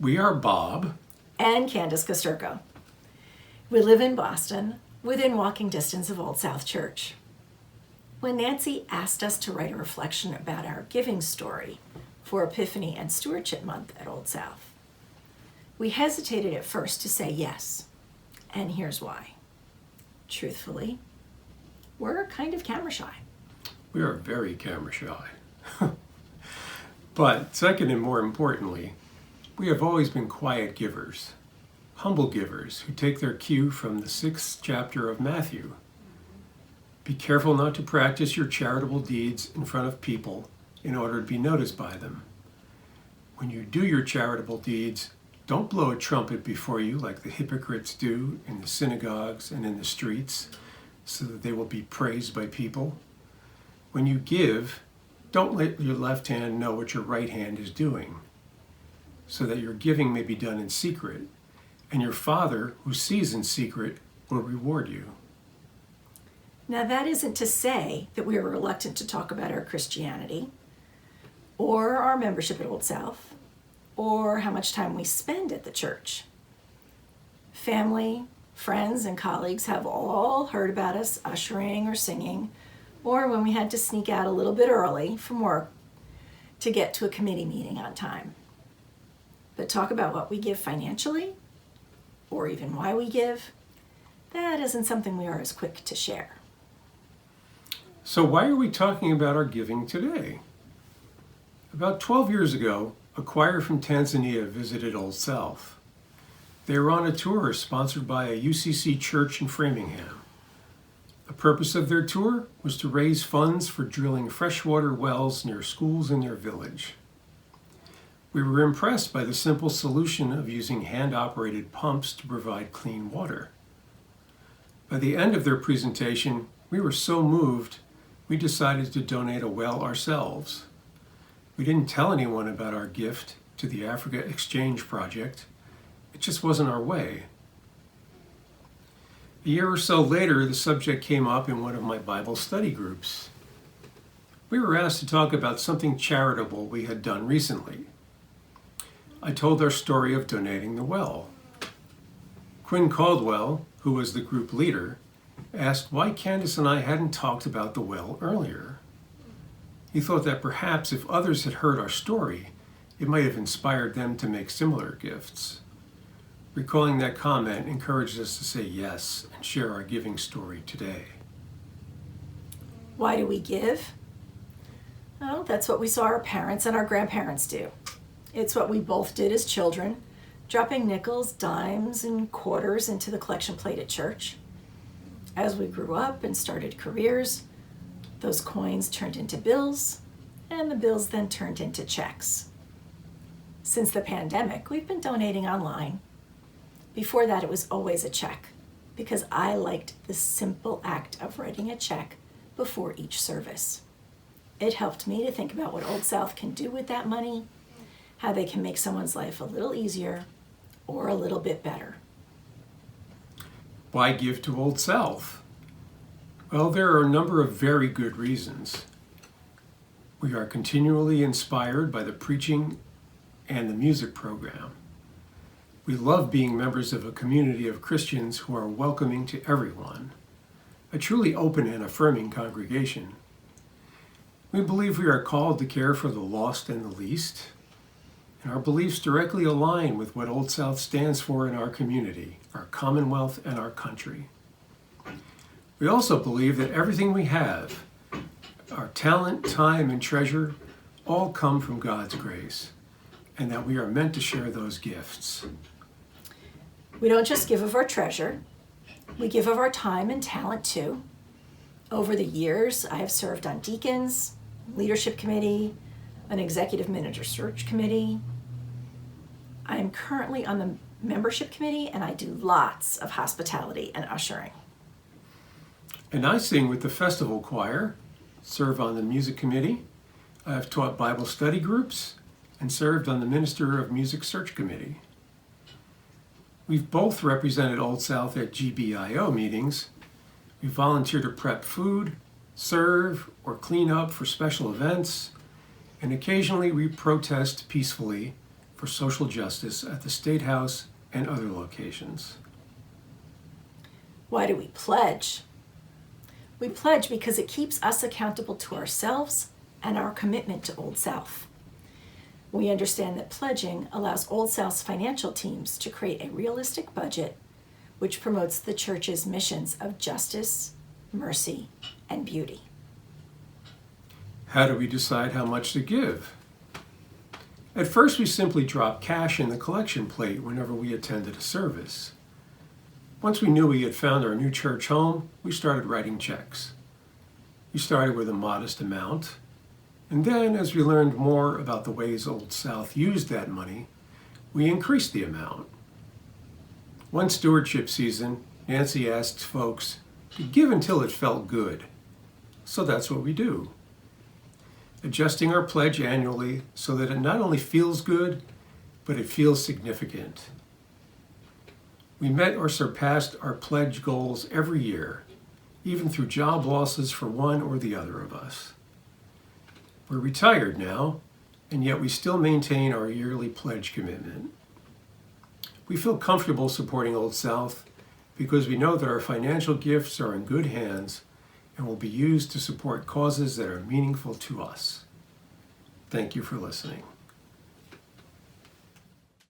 We are Bob and Candace Kosterko. We live in Boston, within walking distance of Old South Church. When Nancy asked us to write a reflection about our giving story for Epiphany and Stewardship Month at Old South, we hesitated at first to say yes, and here's why. Truthfully, we're kind of camera shy. We are very camera shy. But second and more importantly, we have always been quiet givers, humble givers who take their cue from the 6th chapter of Matthew. Be careful not to practice your charitable deeds in front of people in order to be noticed by them. When you do your charitable deeds, don't blow a trumpet before you like the hypocrites do in the synagogues and in the streets, so that they will be praised by people. When you give, don't let your left hand know what your right hand is doing, so that your giving may be done in secret, and your Father, who sees in secret, will reward you. Now, that isn't to say that we are reluctant to talk about our Christianity, or our membership at Old South, or how much time we spend at the church. Family, friends, and colleagues have all heard about us ushering or singing, or when we had to sneak out a little bit early from work to get to a committee meeting on time. But talk about what we give financially, or even why we give, that isn't something we are as quick to share. So why are we talking about our giving today? About 12 years ago, a choir from Tanzania visited Old South. They were on a tour sponsored by a UCC church in Framingham. The purpose of their tour was to raise funds for drilling freshwater wells near schools in their village. We were impressed by the simple solution of using hand-operated pumps to provide clean water. By the end of their presentation, we were so moved, we decided to donate a well ourselves. We didn't tell anyone about our gift to the Africa Exchange Project. It just wasn't our way. A year or so later, the subject came up in one of my Bible study groups. We were asked to talk about something charitable we had done recently. I told our story of donating the well. Quinn Caldwell, who was the group leader, asked why Candace and I hadn't talked about the well earlier. He thought that perhaps if others had heard our story, it might have inspired them to make similar gifts. Recalling that comment encouraged us to say yes and share our giving story today. Why do we give? Well, that's what we saw our parents and our grandparents do. It's what we both did as children, dropping nickels, dimes, and quarters into the collection plate at church. As we grew up and started careers, those coins turned into bills, and the bills then turned into checks. Since the pandemic, we've been donating online. Before that, it was always a check, because I liked the simple act of writing a check before each service. It helped me to think about what Old South can do with that money, how they can make someone's life a little easier or a little bit better. Why give to Old South? Well, there are a number of very good reasons. We are continually inspired by the preaching and the music program. We love being members of a community of Christians who are welcoming to everyone, a truly open and affirming congregation. We believe we are called to care for the lost and the least, and our beliefs directly align with what Old South stands for in our community, our commonwealth, and our country. We also believe that everything we have, our talent, time, and treasure, all come from God's grace, and that we are meant to share those gifts. We don't just give of our treasure, we give of our time and talent too. Over the years, I have served on deacons, leadership committee, an executive manager search committee. I am currently on the membership committee, and I do lots of hospitality and ushering. And I sing with the festival choir, serve on the music committee. I have taught Bible study groups and served on the Minister of Music Search Committee. We've both represented Old South at GBIO meetings. We volunteer to prep food, serve, or clean up for special events, and occasionally we protest peacefully for social justice at the State House and other locations. Why do we pledge? We pledge because it keeps us accountable to ourselves and our commitment to Old South. We understand that pledging allows Old South's financial teams to create a realistic budget which promotes the church's missions of justice, mercy, and beauty. How do we decide how much to give? At first, we simply dropped cash in the collection plate whenever we attended a service. Once we knew we had found our new church home, we started writing checks. We started with a modest amount, and then as we learned more about the ways Old South used that money, we increased the amount. One stewardship season, Nancy asked folks to give until it felt good. So that's what we do. Adjusting our pledge annually so that it not only feels good, but it feels significant. We met or surpassed our pledge goals every year, even through job losses for one or the other of us. We're retired now, and yet we still maintain our yearly pledge commitment. We feel comfortable supporting Old South because we know that our financial gifts are in good hands and will be used to support causes that are meaningful to us. Thank you for listening.